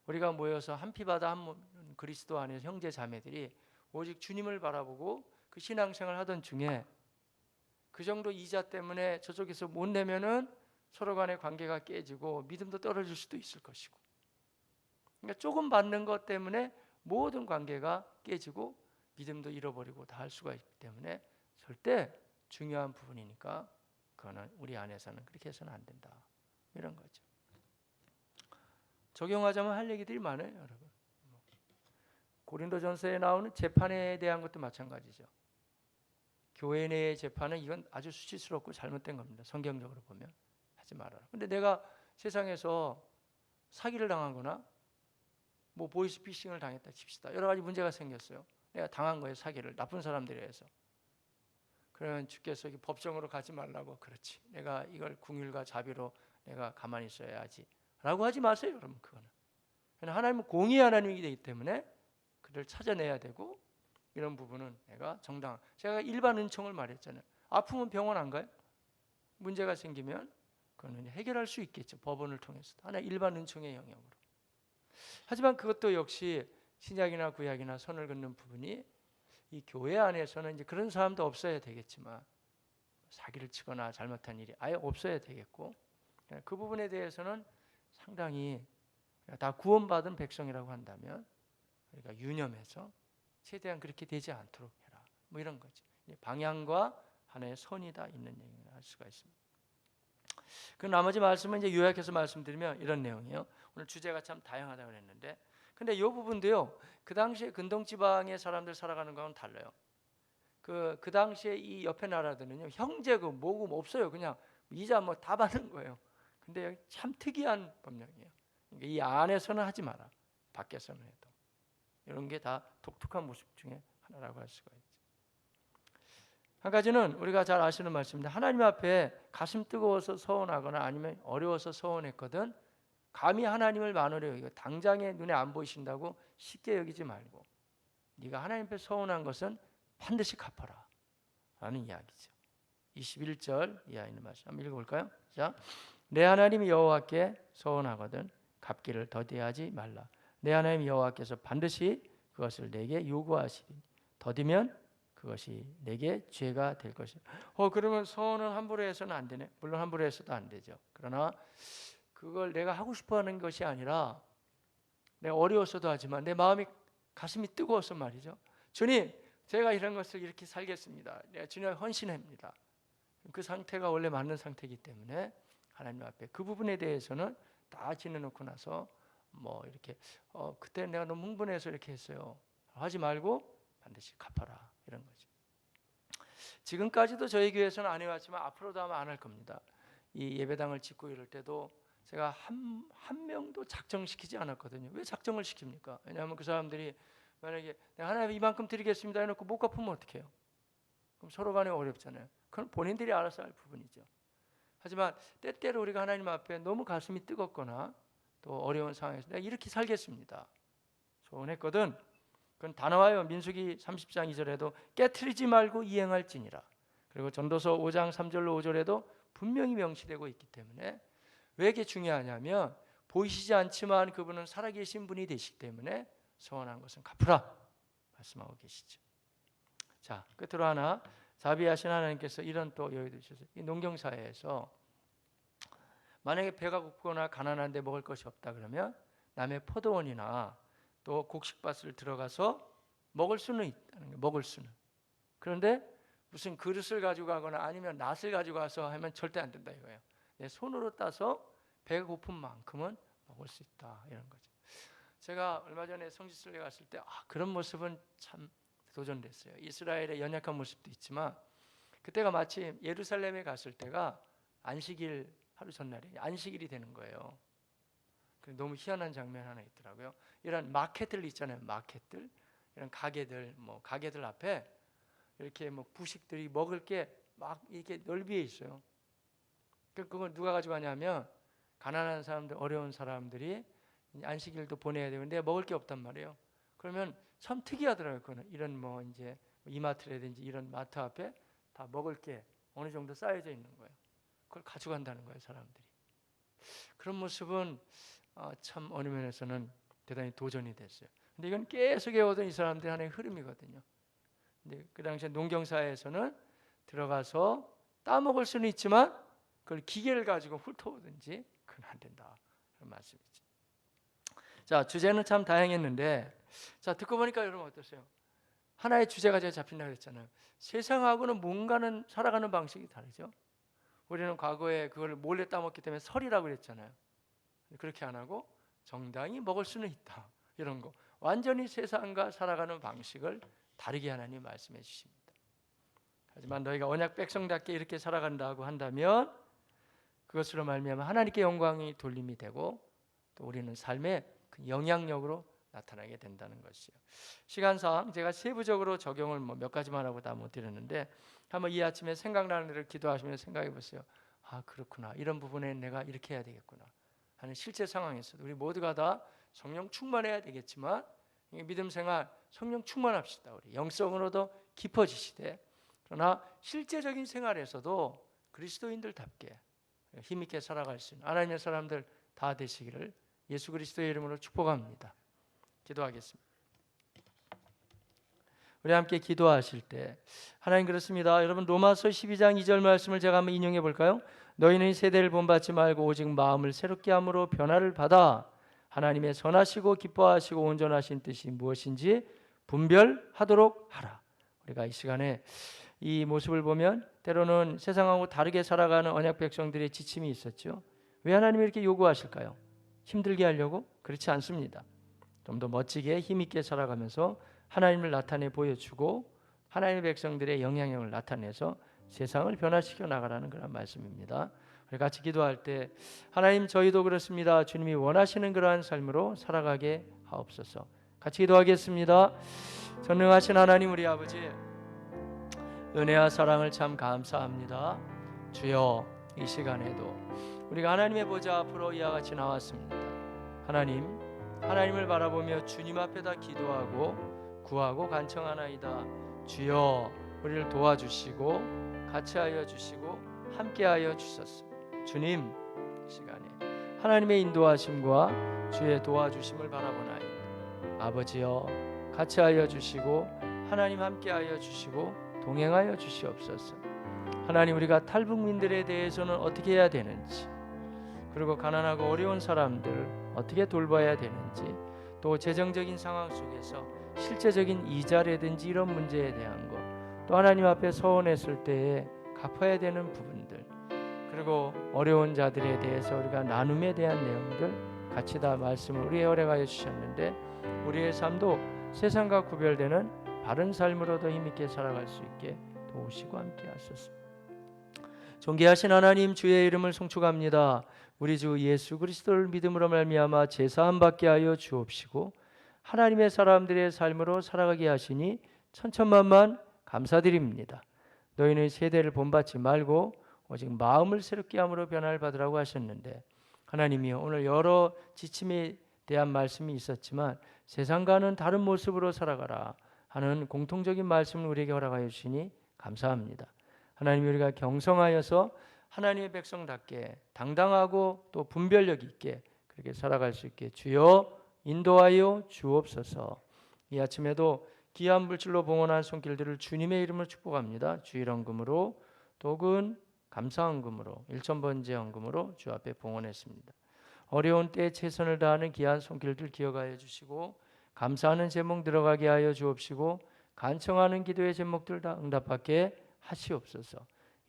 우리가 모여서 한 피바다 한 그리스도 안에서 형제 자매들이 오직 주님을 바라보고 그 신앙생활 하던 중에 그 정도 이자 때문에 저쪽에서 못 내면은 서로 간의 관계가 깨지고 믿음도 떨어질 수도 있을 것이고, 그러니까 조금 받는 것 때문에 모든 관계가 깨지고 믿음도 잃어버리고 다 할 수가 있기 때문에 절대 중요한 부분이니까 그거는 우리 안에서는 그렇게 해서는 안 된다, 이런 거죠. 적용하자면 할 얘기들이 많아요, 여러분. 고린도전서에 나오는 재판에 대한 것도 마찬가지죠. 교회 내의 재판은 이건 아주 수치스럽고 잘못된 겁니다. 성경적으로 보면 하지 말아라. 근데 내가 세상에서 사기를 당하거나 뭐 보이스피싱을 당했다 칩시다. 여러 가지 문제가 생겼어요. 내가 당한 거예요. 사기를 나쁜 사람들에 의해서. 그러면 주께서 법정으로 가지 말라고. 그렇지, 내가 이걸 궁율과 자비로 내가 가만히 있어야지 라고 하지 마세요. 여러분, 그거는 하나님은 공의의 하나님이기 때문에 그를 찾아내야 되고, 이런 부분은 내가 정당, 제가 일반 은총을 말했잖아요. 아프면 병원 안 가요? 문제가 생기면 그거는 해결할 수 있겠죠. 법원을 통해서. 하나 일반 은총의 영역으로. 하지만 그것도 역시 신약이나 구약이나 선을 긋는 부분이, 이 교회 안에서는 이제 그런 사람도 없어야 되겠지만, 사기를 치거나 잘못한 일이 아예 없어야 되겠고, 그 부분에 대해서는 상당히 다 구원받은 백성이라고 한다면 우리가 유념해서 최대한 그렇게 되지 않도록 해라. 뭐 이런 거죠. 방향과 하나의 선이 다 있는 얘기를 할 수가 있습니다. 그 나머지 말씀은 이제 요약해서 말씀드리면 이런 내용이에요. 오늘 주제가 참 다양하다고 그랬는데, 근데 이 부분도요, 그 당시에 근동 지방의 사람들 살아가는 거는 달라요. 그 당시에 이 옆에 나라들은요, 형제금 모금 없어요. 그냥 이자 뭐 다 받는 거예요. 근데 참 특이한 법령이에요. 그러니까 이 안에서는 하지 마라, 밖에서는 해도. 이런 게 다 독특한 모습 중에 하나라고 할 수가 있죠. 한 가지는 우리가 잘 아시는 말씀인데, 하나님 앞에 가슴 뜨거워서 서운하거나 아니면 어려워서 서운했거든 감히 하나님을 만으로 여기고 당장에 눈에 안 보이신다고 쉽게 여기지 말고, 네가 하나님 앞에 서운한 것은 반드시 갚아라 라는 이야기죠. 21절 이하에 있는 말씀 한번 읽어볼까요? 자, 내 하나님 여호와께 서운하거든 갚기를 더디하지 말라. 내 하나님 여호와께서 반드시 그것을 내게 요구하시리니 더디면 그것이 내게 죄가 될 것이다. 그러면 서운은 함부로 해서는 안 되네. 물론 함부로 해서도 안 되죠. 그러나 그걸 내가 하고 싶어하는 것이 아니라, 내가 어려워서도 하지만 내 마음이 가슴이 뜨거워서 말이죠. 주님, 제가 이런 것을 이렇게 살겠습니다. 내가 주님께 헌신합니다. 그 상태가 원래 맞는 상태이기 때문에 하나님 앞에 그 부분에 대해서는 다 지내놓고 나서 뭐 이렇게 그때 내가 너무 흥분해서 이렇게 했어요 하지 말고 반드시 갚아라, 이런 거죠. 지금까지도 저희 교회에서는 안 해왔지만 앞으로도 아마 안 할 겁니다. 이 예배당을 짓고 이럴 때도 제가 한 명도 작정시키지 않았거든요. 왜 작정을 시킵니까? 왜냐하면 그 사람들이 만약에 내가 하나님 이만큼 드리겠습니다 해놓고 못 갚으면 어떡해요? 그럼 서로 간에 어렵잖아요. 그건 본인들이 알아서 할 부분이죠. 하지만 때때로 우리가 하나님 앞에 너무 가슴이 뜨겁거나 또 어려운 상황에서 내가 이렇게 살겠습니다 소원했거든, 그건 다 나와요. 민수기 30장 2절에도 깨트리지 말고 이행할지니라. 그리고 전도서 5장 3절로 5절에도 분명히 명시되고 있기 때문에, 왜 이게 중요하냐면 보이시지 않지만 그분은 살아계신 분이 되시기 때문에 서원한 것은 갚으라 말씀하고 계시죠. 자, 끝으로 하나, 자비하신 하나님께서 이런 또 여유 주셔서, 이 농경사회에서 만약에 배가 고프거나 가난한데 먹을 것이 없다 그러면 남의 포도원이나 또 곡식밭을 들어가서 먹을 수는 있다는 거예요. 먹을 수는. 그런데 무슨 그릇을 가지고 가거나 아니면 낫을 가지고 가서 하면 절대 안 된다 이거예요. 내 손으로 따서 배가 고픈 만큼은 먹을 수 있다, 이런 거죠. 제가 얼마 전에 성지순례 갔을 때 그런 모습은 참 도전됐어요. 이스라엘의 연약한 모습도 있지만, 그때가 마침 예루살렘에 갔을 때가 안식일 하루 전날이 안식일이 되는 거예요. 너무 희한한 장면 하나 있더라고요. 이런 마켓들 있잖아요. 마켓들, 이런 가게들, 뭐 가게들 앞에 이렇게 뭐 부식들이 먹을 게 막 이렇게 넓이에 있어요. 그걸 누가 가져가냐면 가난한 사람들, 어려운 사람들이 안식일도 보내야 되는데 먹을 게 없단 말이에요. 그러면 참 특이하더라고요. 그거는 이런 뭐 이제 이마트라든지 이런 마트 앞에 다 먹을 게 어느 정도 쌓여져 있는 거예요. 그걸 가져간다는 거예요, 사람들이. 그런 모습은 참 어느 면에서는 대단히 도전이 됐어요. 근데 이건 계속 해오던 이 사람들의 하나의 흐름이거든요. 근데 그 당시에 농경사회에서는 들어가서 따먹을 수는 있지만 그걸 기계를 가지고 훑어오든지 그건 안 된다, 그런 말씀이죠. 자, 주제는 참 다양했는데, 자, 듣고 보니까 여러분 어떠세요? 하나의 주제가 제가 잡힌다고 했잖아요. 세상하고는 뭔가는 살아가는 방식이 다르죠. 우리는 과거에 그걸 몰래 따먹기 때문에 설이라고 그랬잖아요. 그렇게 안 하고 정당히 먹을 수는 있다, 이런 거. 완전히 세상과 살아가는 방식을 다르게 하나님 말씀해 주십니다. 하지만 너희가 언약 백성답게 이렇게 살아간다고 한다면 그것으로 말미암아 하나님께 영광이 돌림이 되고, 또 우리는 삶의 그 영향력으로 나타나게 된다는 것이요. 시간상 제가 세부적으로 적용을 몇 가지만 하고 다 못 드렸는데 한번 이 아침에 생각나는 대로 기도하시면서 생각해 보세요. 아, 그렇구나. 이런 부분에 내가 이렇게 해야 되겠구나 하는 실제 상황에서도 우리 모두가 다 성령 충만해야 되겠지만 믿음 생활 성령 충만합시다. 우리 영성으로도 깊어지시되 그러나 실제적인 생활에서도 그리스도인들답게 힘있게 살아갈 수 있는 하나님의 사람들 다 되시기를 예수 그리스도의 이름으로 축복합니다. 기도하겠습니다. 우리 함께 기도하실 때 하나님 그렇습니다. 여러분 로마서 12장 2절 말씀을 제가 한번 인용해 볼까요? 너희는 세대를 본받지 말고 오직 마음을 새롭게 함으로 변화를 받아 하나님의 선하시고 기뻐하시고 온전하신 뜻이 무엇인지 분별하도록 하라. 우리가 이 시간에 이 모습을 보면 때로는 세상하고 다르게 살아가는 언약 백성들의 지침이 있었죠. 왜 하나님이 이렇게 요구하실까요? 힘들게 하려고? 그렇지 않습니다. 좀 더 멋지게 힘있게 살아가면서 하나님을 나타내 보여주고 하나님의 백성들의 영향력을 나타내서 세상을 변화시켜 나가라는 그런 말씀입니다. 우리 같이 기도할 때 하나님 저희도 그렇습니다. 주님이 원하시는 그러한 삶으로 살아가게 하옵소서. 같이 기도하겠습니다. 전능하신 하나님 우리 아버지 은혜와 사랑을 참 감사합니다. 주여 이 시간에도 우리가 하나님의 보좌 앞으로 이와 같이 나왔습니다. 하나님을 바라보며 주님 앞에다 기도하고 구하고 간청하나이다. 주여 우리를 도와주시고 같이하여 주시고 함께하여 주소서. 주님 이 시간에 하나님의 인도하심과 주의 도와주심을 바라보나이다. 아버지여 같이하여 주시고 하나님 함께하여 주시고 동행하여 주시옵소서. 하나님 우리가 탈북민들에 대해서는 어떻게 해야 되는지 그리고 가난하고 어려운 사람들 어떻게 돌봐야 되는지 또 재정적인 상황 속에서 실제적인 이자라든지 이런 문제에 대한 것 또 하나님 앞에 서원했을 때에 갚아야 되는 부분들 그리고 어려운 자들에 대해서 우리가 나눔에 대한 내용들 같이 다 말씀을 우리에 허락하여 주셨는데 우리의 삶도 세상과 구별되는 바른 삶으로 더 힘있게 살아갈 수 있게 도우시고 함께 하소서. 존귀하신 하나님 주의 이름을 송축합니다. 우리 주 예수 그리스도를 믿음으로 말미암아 제사함 받게 하여 주옵시고 하나님의 사람들의 삶으로 살아가게 하시니 천천만만 감사드립니다. 너희는 세대를 본받지 말고 오직 마음을 새롭게 함으로 변화를 받으라고 하셨는데 하나님이여 오늘 여러 지침에 대한 말씀이 있었지만 세상과는 다른 모습으로 살아가라 하는 공통적인 말씀을 우리에게 허락하여 주시니 감사합니다. 하나님 우리가 경성하여서 하나님의 백성답게 당당하고 또 분별력 있게 그렇게 살아갈 수 있게 주여 인도하여 주옵소서. 이 아침에도 귀한 물질로 봉헌한 손길들을 주님의 이름으로 축복합니다. 주일헌금으로 독은 감사헌금으로 일천번제 헌금으로 주 앞에 봉헌했습니다. 어려운 때에 최선을 다하는 귀한 손길들 기억하여 주시고 감사하는 제목 들어가게 하여 주옵시고 간청하는 기도의 제목들 다 응답받게 하시옵소서.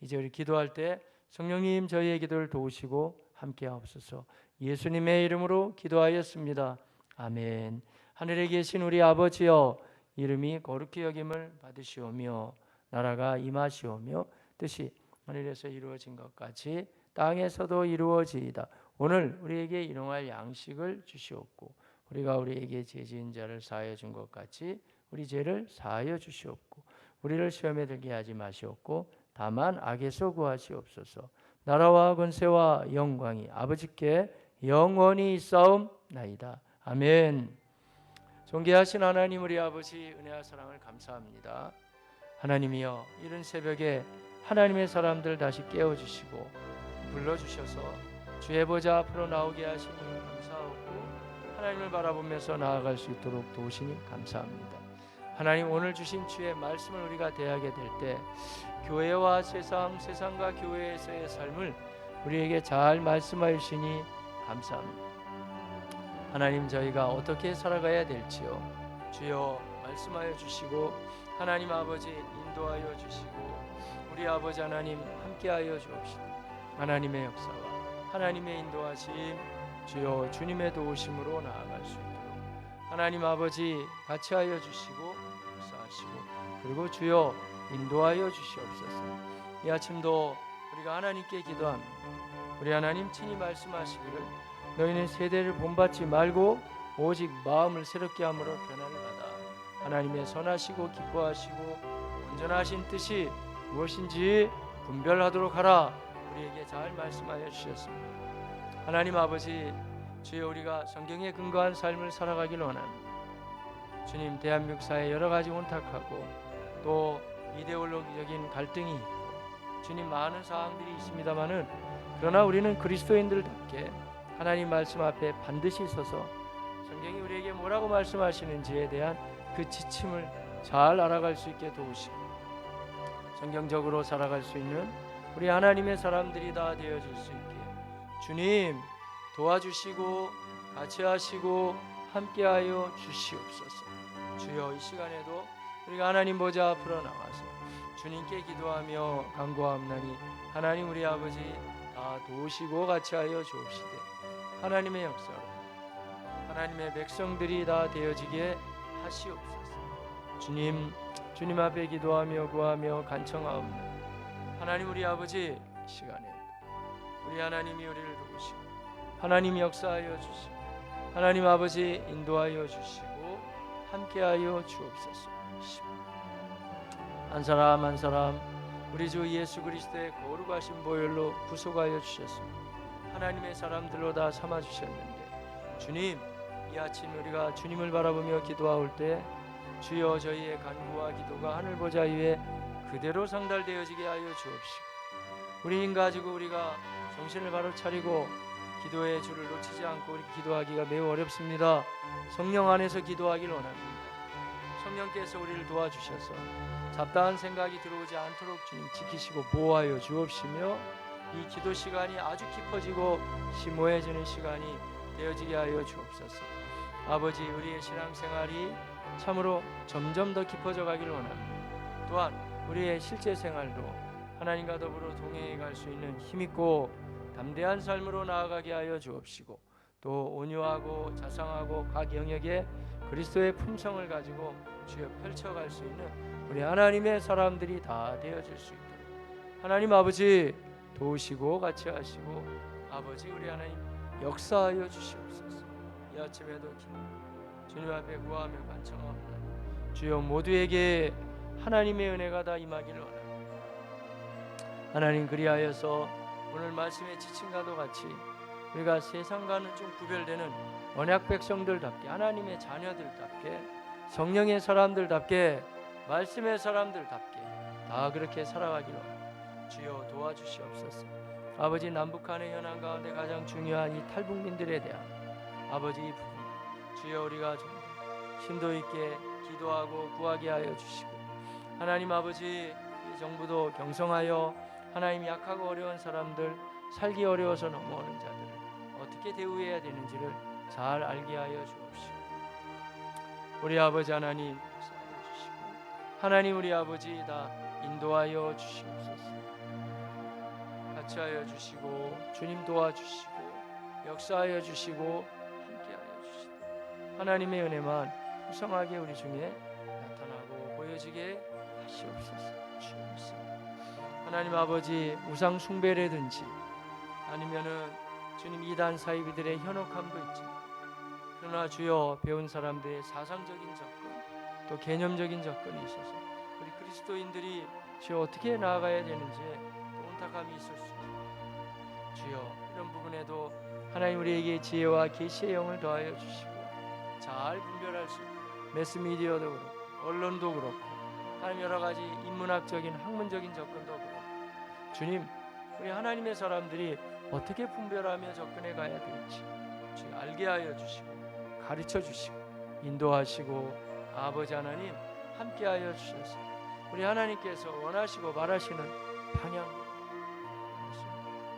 이제 우리 기도할 때 성령님 저희의 기도를 도우시고 함께 하옵소서. 예수님의 이름으로 기도하였습니다. 아멘. 하늘에 계신 우리 아버지여 이름이 거룩히 여김을 받으시오며 나라가 임하시오며 뜻이 하늘에서 이루어진 것 같이 땅에서도 이루어지이다. 오늘 우리에게 일용할 양식을 주시옵고 우리가 우리에게 죄 지은 자를 사하여 준 것 같이 우리 죄를 사하여 주시옵고 우리를 시험에 들게 하지 마시옵고 다만 악에서 구하시옵소서. 나라와 권세와 영광이 아버지께 영원히 있사옵나이다. 아멘. 존귀하신 하나님 우리 아버지 은혜와 사랑을 감사합니다. 하나님이여 이른 새벽에 하나님의 사람들 다시 깨워주시고 불러주셔서 주의 보좌 앞으로 나오게 하시니 감사하고 하나님을 바라보면서 나아갈 수 있도록 도우시니 감사합니다. 하나님 오늘 주신 주의 말씀을 우리가 대하게 될 때 교회와 세상과 교회에서의 삶을 우리에게 잘 말씀하여 주시니 감사합니다. 하나님 저희가 어떻게 살아가야 될지요 주여 말씀하여 주시고 하나님 아버지 인도하여 주시고 우리 아버지 하나님 함께하여 주옵시다. 하나님의 역사와 하나님의 인도하심 주여 주님의 도우심으로 나아갈 수 있도록 하나님 아버지 같이 하여 주시고 역사하시고 그리고 주여 인도하여 주시옵소서. 이 아침도 우리가 하나님께 기도합니다. 우리 하나님 친히 말씀하시기를 너희는 세대를 본받지 말고 오직 마음을 새롭게 함으로 변화를 받아 하나님의 선하시고 기뻐하시고 온전하신 뜻이 무엇인지 분별하도록 하라 우리에게 잘 말씀하여 주셨습니다. 하나님 아버지, 주여 우리가 성경에 근거한 삶을 살아가길 원합니다. 주님, 대한민국 사회 여러 가지 혼탁하고 또 이데올로기적인 갈등이 있고 주님 많은 사항들이 있습니다마는 그러나 우리는 그리스도인들답게 하나님 말씀 앞에 반드시 서서 성경이 우리에게 뭐라고 말씀하시는지에 대한 그 지침을 잘 알아갈 수 있게 도우시고 성경적으로 살아갈 수 있는 우리 하나님의 사람들이 다 되어질 수 있게 주님 도와주시고 같이 하시고 함께하여 주시옵소서. 주여, 이 시간에도 우리가 하나님 보좌 앞으로 나와서 주님께 기도하며 간구하옵나니 하나님 우리 아버지 다 도우시고 같이 하여 주옵시되 하나님의 역사로 하나님의 백성들이 다 되어지게 하시옵소서. 주님 앞에 기도하며 구하며 간청하옵나니 하나님 우리 아버지, 이 시간에 우리 하나님이 우리를 도우시고 하나님 역사하여 주시고 하나님 아버지 인도하여 주시고 함께하여 주옵소서. 한 사람 한 사람 우리 주 예수 그리스도의 거룩하신 보혈로 구속하여 주셨습니다. 하나님의 사람들로 다 삼아 주셨는데 주님, 이 아침 우리가 주님을 바라보며 기도하올 때 주여 저희의 간구와 기도가 하늘 보좌 위에 그대로 상달되어지게 하여 주옵시고 우리 힘 가지고 우리가 정신을 바로 차리고 기도의 줄을 놓치지 않고 우리 기도하기가 매우 어렵습니다. 성령 안에서 기도하길 원합니다. 성령께서 우리를 도와주셔서 잡다한 생각이 들어오지 않도록 주님 지키시고 보호하여 주옵시며 이 기도 시간이 아주 깊어지고 심오해지는 시간이 되어지게 하여 주옵소서. 아버지, 우리의 신앙생활이 참으로 점점 더 깊어져 가길 원합니다. 또한 우리의 실제 생활도 하나님과 더불어 동행해 갈 수 있는 힘있고 담대한 삶으로 나아가게 하여 주옵시고 또 온유하고 자상하고 각 영역에 그리스도의 품성을 가지고 주여 펼쳐갈 수 있는 우리 하나님의 사람들이 다 되어질 수 있도록 하나님 아버지 도우시고 같이 하시고 아버지 우리 하나님 역사하여 주시옵소서. 이 아침에도 주님 앞에 구하며 간청합니다. 주여 모두에게 하나님의 은혜가 다 임하기를 원합니다. 하나님, 그리하여서 오늘 말씀의 지침과도 같이 우리가 세상과는 좀 구별되는 언약 백성들답게 하나님의 자녀들답게 성령의 사람들답게 말씀의 사람들답게 다 그렇게 살아가기로 주여 도와주시옵소서. 아버지, 남북한의 현안 가운데 가장 중요한 이 탈북민들에 대한 아버지 이 부분 주여 우리가 좀 심도 있게 기도하고 구하게 하여 주시고 하나님 아버지 이 정부도 경성하여 하나님 약하고 어려운 사람들 살기 어려워서 넘어오는 자들을 어떻게 대우해야 되는지를 잘 알게 하여 주옵시고 우리 아버지 하나님 역사하여 주시고 하나님 우리 아버지 다 인도하여 주시옵소서. 같이 하여 주시고 주님 도와주시고 역사하여 주시고 함께하여 주시되 하나님의 은혜만 풍성하게 우리 중에 나타나고 보여지게 하시옵소서. 주옵소서. 하나님 아버지 우상 숭배라든지 아니면은 주님 이단 사이비들의 현혹함도 있지만 그러나 주여 배운 사람들의 사상적인 접근 또 개념적인 접근이 있어서 우리 그리스도인들이 주여 어떻게 나아가야 되는지 또 온탁함이 있을 수 있습니다. 주여 이런 부분에도 하나님 우리에게 지혜와 계시의 영을 더하여 주시고 잘 분별할 수 있고 매스미디어도 그렇고 언론도 그렇고 하나님 여러 가지 인문학적인 학문적인 접근도 그렇고 주님 우리 하나님의 사람들이 어떻게 분별하며 접근해 가야 될지 주여 알게 하여 주시고 가르쳐 주시고 인도하시고 아버지 하나님 함께하여 주셔서 우리 하나님께서 원하시고 바라시는 방향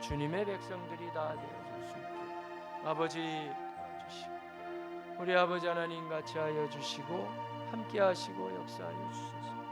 주님의 백성들이 다 되어질 수 있게 아버지 주시고 우리 아버지 하나님 같이 하여 주시고 함께하시고 역사하여 주소서.